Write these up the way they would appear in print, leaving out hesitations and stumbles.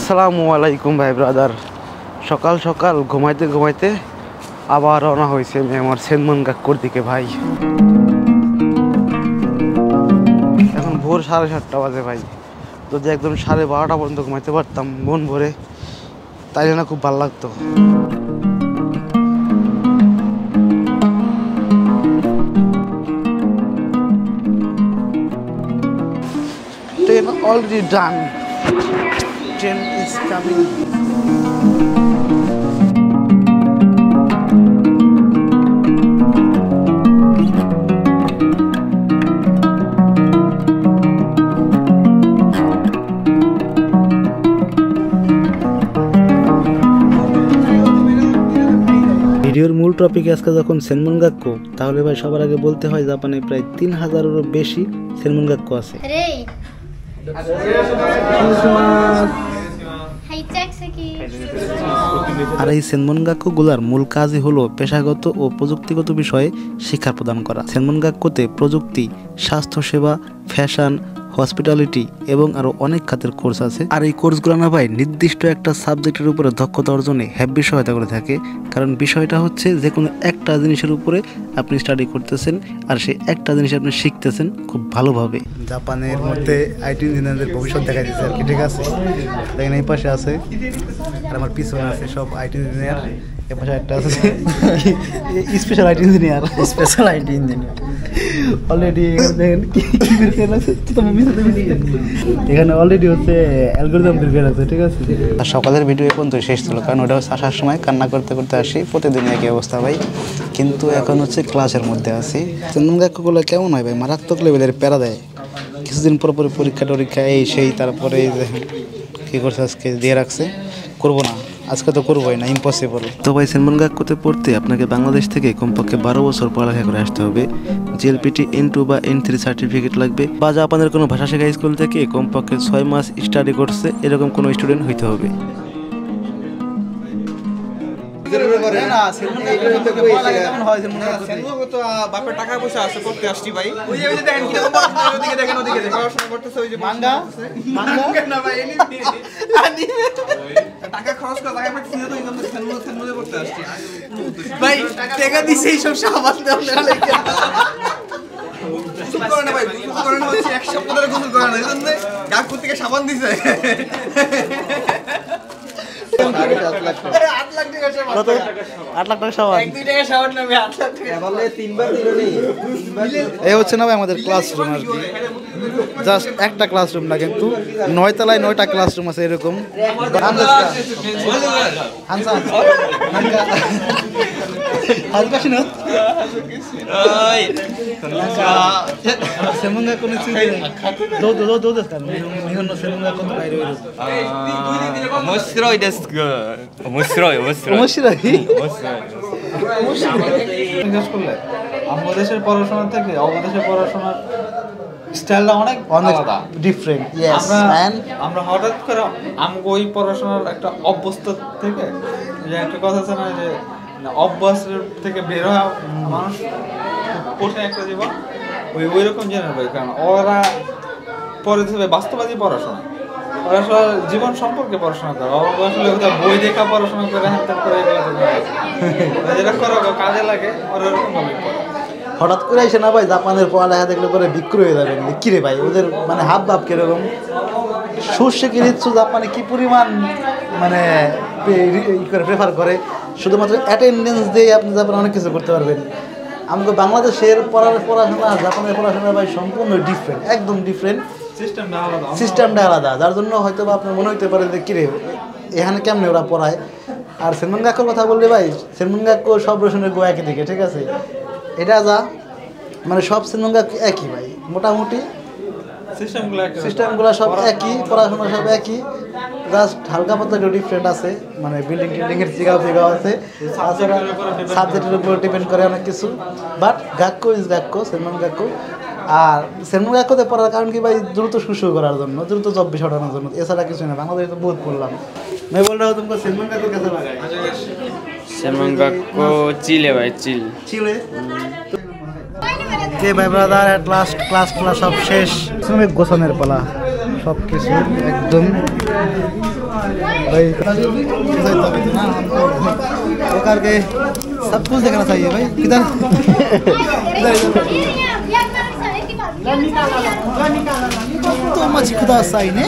আসসালামু আলাইকুম ভাই ব্রাদার। সকাল সকাল ঘুমাইতে ঘুমাইতে আবার রওনা হয়েছে আমি আমার সেনমনগাক্কুর দিকে ভাই। এখন ভোর 7:30 বাজে ভাই। যদি একদম 12:30 পর্যন্ত ঘুমাইতে পারতাম মন ভরে, তাইলে না খুব ভালো লাগতো। Train already done. Train is coming. ভিডিওর মূল টপিকে আজকে যখন সেনমনগাক্কু, তাহলে ভাই সবার আগে বলতে হয় জাপানে প্রায় 3000-এরও বেশি সেনমনগাক্কু আছে। আর এই সেনমনগাক্কু গুলার মূল কাজই হলো পেশাগত ও প্রযুক্তিগত বিষয়ে শিক্ষা প্রদান করা। সেনমনগাক্কুতে প্রযুক্তি, স্বাস্থ্যসেবা, ফ্যাশন, হসপিটালিটি এবং আরো অনেক খাতের কোর্স আছে। আর এই কোর্সগুলো না ভাই নির্দিষ্ট একটা সাবজেক্টের উপরে দক্ষতা অর্জনে হেভি সহায়তা করে থাকে। কারণ বিষয়টা হচ্ছে যে কোনো একটা জিনিসের উপরে আপনি স্টাডি করতেছেন আর সেই একটা জিনিস আপনি শিখতেছেন খুব ভালোভাবে। জাপানের মধ্যে আইটি ইঞ্জিনিয়ারদের ভবিষ্যৎ দেখা যাচ্ছে আর কি, ঠিক আছে। দেখেন এই পাশে আছে আর আমার পিছনে আছে সব আইটি ইঞ্জিনিয়ার। এ পাশে একটা আছে স্পেশাল আইটি ইঞ্জিনিয়ার, অলরেডি দেখেন এখানে অলরেডি হচ্ছে অ্যালগরিদম বের করে আছে, ঠিক আছে। আর সকালের ভিডিও এখন তো শেষ ছিল, কারণ ওটা আসার সময় কান্না করতে করতে আসি, প্রতিদিন একই অবস্থা ভাই। কিন্তু এখন হচ্ছে ক্লাসের মধ্যে আছি। সেনমনগাক্কুগুলো কেমন হয় ভাই, মারাত্মক লেভেলের প্যারা দেয়। কিছুদিন পর পরে পরীক্ষা এই সেই, তারপরে কী করছে আজকে দিয়ে রাখছে, করবো না আজকে তো করবোই না, ইম্পসিবল। তো ভাই সেনমনগাক্কুতে পড়তে আপনাকে বাংলাদেশ থেকে কমপক্ষে 12 বছর পড়ালেখা করে আসতে হবে। জিএলপিটি N2 বা N3 সার্টিফিকেট লাগবে, বা জাপানের কোনো ভাষা শেখা স্কুল থেকে কমপক্ষে 6 মাস স্টাডি করছে এরকম কোনো স্টুডেন্ট হইতে হবে। টাকা পয়সা আছে করতে আসছি ভাই। টাকা খরচ করা করতে আসছি ভাই। টাকা দিছে এইসব সাবান এক সপ্তাহ ধরে গোসল করে না, এই জন্য গাকুর থেকে সাবান দিছে। 8 লাখ টাকা সাবান, 1-2 টাকা সাবান নেবে, 8 লাখ টাকা বললে 3 বার দিল নেই। এই হচ্ছে না ভাই আমাদের ক্লাসরুম আর কি, জাস্ট একটা ক্লাসরুম না, কিন্তু 9 তলায় 9টা ক্লাসরুম আছে এরকম। আমাদের পড়াশোনা থেকে অবদেশের পড়াশোনার স্টাইলটা অনেক আলাদা, ডিফারেন্ট। আমরা হঠাৎ করে আমাকে ওই পড়াশোনার একটা অভ্যস্ত থেকে, যে একটা কথা আছে না যে অভ্যাসের থেকে বের হওয়া মানুষ কঠিন একটা জীবন, ওই রকম জেনে ভাই। কারণ ওরা পরে দেবে বাস্তবাদী পড়াশোনা, ওরা আসলে জীবন সম্পর্কে পড়াশোনা করে। ওরা আসলে বই দেখা পড়াশোনা করে হ্যাঁ করে যেটা করো কাজে লাগে, ওরা ওরকম ভাবে পড়ে। হঠাৎ করে এসে না ভাই জাপানের পড়ালেখা দেখলে পরে বিক্রি হয়ে যাবেন। কিরে ভাই ওদের মানে হাব ভাব কিরকম, সর্ষে কিনিচ্ছু জাপানে কি পরিমাণ মানে প্রেফার করে, শুধুমাত্র অ্যাটেন্ডেন্স দিয়ে আপনি জাপানে অনেক কিছু করতে পারবেন। আমাকে বাংলাদেশের পড়াশোনা আর জাপানের পড়াশোনা ভাই সম্পূর্ণ ডিফারেন্ট, একদম ডিফারেন্ট, সিস্টেমটা আলাদা। যার জন্য হয়তো বা আপনার মনে হতে পারে যে কিরে এখানে কেমনে ওরা পড়ায়। আর সেনমনগাক্কুর কথা বললে ভাই, সেনমনগাক্কু সব রসুনের গো একই দিকে, ঠিক আছে। এটা যা মানে সব সেনমনগাক্কু একই ভাই, মোটামুটি সিস্টেমগুলো সব একই, পড়াশোনা সব একই, জাস্ট হালকা পাতলা একটু ডিফারেন্ট আছে, মানে বিল্ডিংয়ের চিগাও আছে, তাছাড়া সাবজেক্টের উপর ডিপেন্ড করে অনেক কিছু। But গাক্কু is গাক্কু, সেনমনগাক্কু। আর সেনমনগাক্কুতে পড়ার কারণ কি ভাই, দ্রুত শুরু করার জন্য, দ্রুত জব বিষয় ওঠানোর জন্য, এছাড়া কিছু না। বাংলাদেশে তো বহুত পড়লাম। मैं बोल रहा हूँ तुमको सेनमनगाक्कू कैसा लगा? सेनमनगाक्कू चिल है भाई, चिल है। के भाई ब्रादार एट लास्ट क्लास सब शेष, गोछानोर पाला सब किछु एकदम भाई ना हमको प्रकार के सब कुछ देखना चाहिए भाई किधर तो मच्छी खुदा सही ने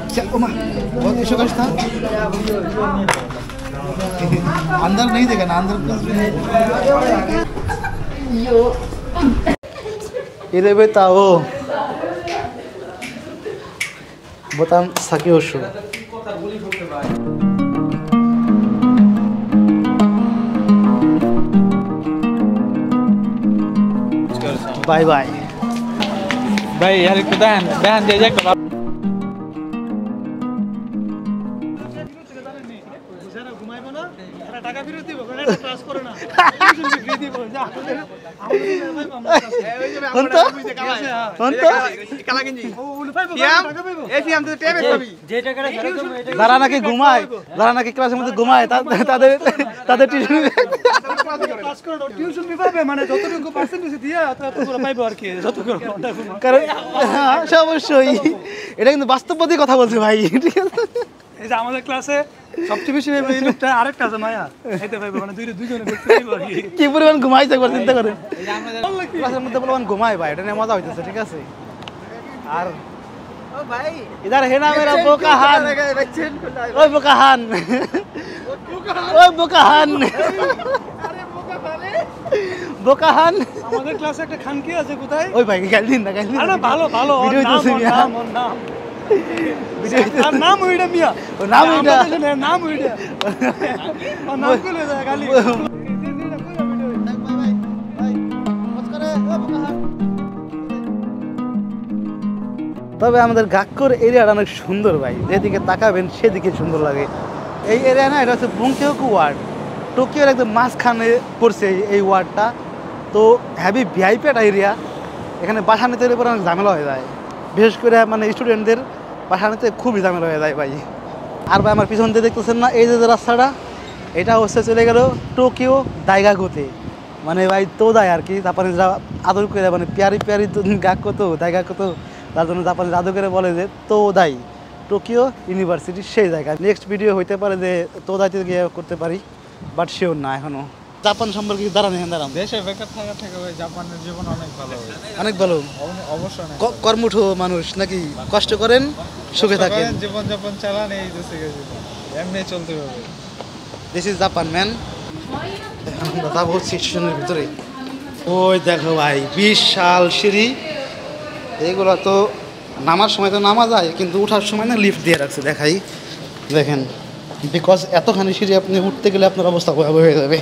क्या बहुत इशू का था अंदर नहीं देखा ना अंदर कुछ भी नहीं इधर बताओ बताम साकी ओशो बाय बाय भाई यार একটু দেন দেন যে একটা টাকা ফেরত দিব এটা ট্রান্স করে না ফ্রি দিব যা যারা নাকি ঘুমায় যারা নাকি ক্লাসের মধ্যে ঘুমায় তাদের তাদের টিউশন ফি পাবে মানে যতটুকু পার্সেন্টেজ দিয়ে ততটুকু পাইবো আর কি যতটুকু কারণ অবশ্যই এটা কিন্তু বাস্তববাদী কথা বলছে ভাই ঠিক আছে এই যে আমাদের ক্লাসে সবচেয়ে বেশি এই লোকটা আরেকটা আছে মায়া খাইতে পাইবো মানে দুইজনে দেখতে পাইবো আর কি পরিমাণ ঘুমাইছে একবার চিন্তা করেন ক্লাসের মধ্যে পরিমাণ ঘুমায় ভাই এটা নিয়ে মজা হইতেছে ঠিক আছে আর ও ভাই इधर है ना मेरा बोकाहान ओए बोकाहान ओए बोकाहान আরে बोकाहान আমাদের ক্লাসে একটা খানকি আছে কোথায় ওই ভাই গাল দিন না গাল দিন আরে ভালো ভালো ভিডিও দিছি নাম আর নাম ওইটা মিয়া ও নাম ওইটা নাম ওইটা ও নাম কইলে যায় গালি তবে আমাদের গাক্কর এরিয়াটা অনেক সুন্দর ভাই যেদিকে তাকাবেন সেদিকে সুন্দর লাগে এই এরিয়া না এটা হচ্ছে বুংকেওকু ওয়ার্ড টোকিওর একদম মাঝখানে পড়ছে এই ওয়ার্ডটা তো হ্যাভি ভিআইপি একটা এরিয়া এখানে বাসা নিতে গেলে পরে অনেক ঝামেলা হয়ে যায় বিশেষ করে মানে স্টুডেন্টদের বাসা নিতে খুবই ঝামেলা হয়ে যায় ভাই আর ভাই আমার পিছন দিয়ে দেখতেছেন না এই যে রাস্তাটা এটা হচ্ছে চলে গেল টোকিও দাইগাকুতে মানে ভাই তোদাই আর কি জাপানিজরা আদর করে মানে প্যারি প্যারি গাক্কো দাইগাকুতো তার জন্য জাপানিজ আদর করে বলে যে তোদাই টোকিও ইউনিভার্সিটি সেই জায়গা নেক্সট ভিডিও হইতে পারে যে তোদাইতে গিয়ে করতে পারি বাট শিওর না এখনো জাপান সম্পর্কে দাঁড়ান দেশে বেকার থাকা থেকে ওই জাপানের জীবন অনেক ভালো অনেক ভালো অবশ্যই কর্মঠ মানুষ নাকি কষ্ট করেন সুখে থাকেন জীবন যাপন চালান এই দেশে এমনি চলতে হবে দিস ইজ জাপান ম্যান আমরা যাবো স্টেশনের ভিতরে ওই দেখো ভাই বিশাল সিঁড়ি এইগুলো তো নামার সময় তো নামা যায় কিন্তু ওঠার সময় না লিফট দিয়ে রাখছে দেখাই দেখেন বিকজ এতখানি সিঁড়ি আপনি উঠতে গেলে আপনার অবস্থা ভয়াবহ হয়ে যাবে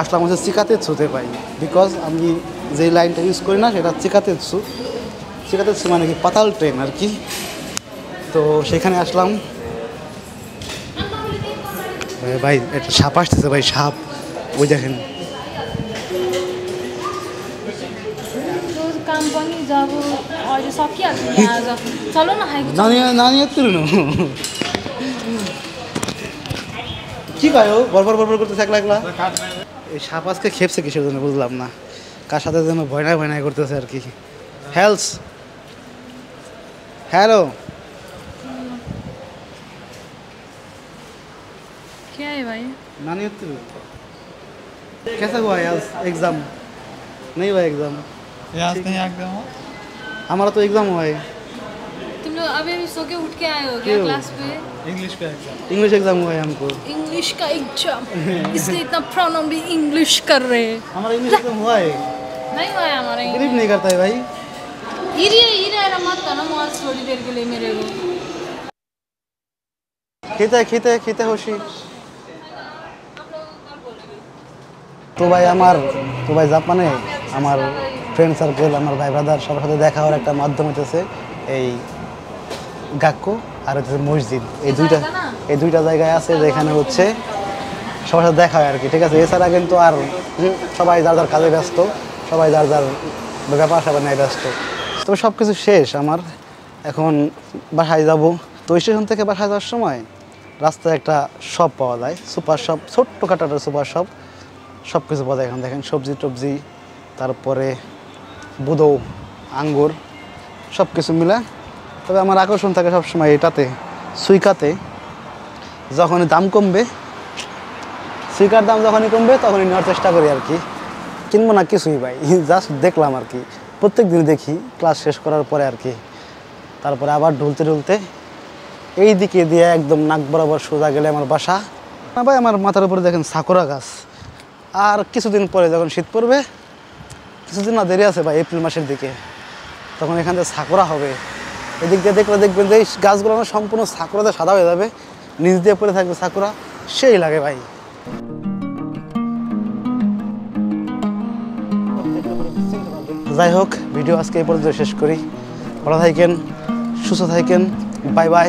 আসলে আমাদের চিকাতেৎসুতে পাই বিকজ আমি যেই লাইনটা ইউজ করি না সেটা চিকাতেৎসু মানে কি পাতাল ট্রেন আর কি তো সেখানে আসলাম ভাই একটা সাপ আসতেছে ভাই সাপ ওই দেখেন নানি কি গায় বরবর করতেছে একলা একলা এই সাপ আজকে খেপছে কিসের জন্য বুঝলাম না কার সাথে যেন ভয় নাই করতেছে আর কি হেলস हेलो क्या है भाई नानी कैसा हुआ आज एग्जाम नहीं हुआ एग्जाम आज नहीं एग्जाम हमारा तो एग्जाम हुआ है तुम लोग अभी सो के उठ के आए हो क्या क्लास पे इंग्लिश एग्जाम हुआ है हमको इंग्लिश का एग्जाम इसलिए इतना प्रोनाउन भी इंग्लिश कर रहे हैं हमारा इंग्लिश एग्जाम हुआ है नहीं हुआ है हमारा बिलीव नहीं करता है भाई इरे मत करना मॉल थोड़ी देर के लिए मेरे को খেতে খুশি তো ভাই জাপানে আমার ফ্রেন্ড সার্কেল আমার ভাই ব্রাদার সবার সাথে দেখা হওয়ার একটা মাধ্যম হচ্ছে এই গাক্কো আর হচ্ছে মসজিদ এই দুইটা জায়গায় আছে যেখানে হচ্ছে সবার সাথে দেখা হয় আর কি ঠিক আছে এছাড়া কিন্তু আর সবাই যার যার কাজে ব্যস্ত সবাই যার যার ব্যাপার স্যাপার নিয়ে ব্যস্ত তো সব কিছু শেষ আমার এখন বাসায় যাব তো স্টেশন থেকে বাসায় যাওয়ার সময় রাস্তায় একটা শপ পাওয়া যায় সুপার শপ ছোট্টখাটো একটা সুপার শপ সব কিছু পাওয়া যায় এখন দেখেন সবজি টবজি তারপরে বুদো আঙ্গুর সব কিছু মিলে তবে আমার আকর্ষণ থাকে সবসময় এটাতে সুইকাতে যখনই দাম কমবে, সুইকার দাম যখনই কমবে তখনই নেওয়ার চেষ্টা করি আর কি। কিনবো না কিছুই ভাই, জাস্ট দেখলাম আর কি, প্রত্যেক দিন দেখি ক্লাস শেষ করার পরে আর কি। তারপরে আবার ঢুলতে ঢুলতে এই দিকে দিয়ে একদম নাক বরাবর সোজা গেলে আমার বাসা। না ভাই, আমার মাথার উপরে দেখেন সাকুরা গাছ। আর কিছুদিন পরে যখন শীত পড়বে, কিছুদিন না দেরি আছে ভাই, এপ্রিল মাসের দিকে, তখন এখান থেকে সাকুরা হবে। এদিক দিয়ে দেখলে দেখবেন যে এই গাছগুলো সম্পূর্ণ সাকুরাতে সাদা হয়ে যাবে, নিচ দিয়ে পড়ে থাকবে সাকুরা, সেই লাগে ভাই। যাই হোক, ভিডিও আজকে এই পর্যন্ত শেষ করি। ভালো থাকেন, সুস্থ থাকেন, বাই বাই।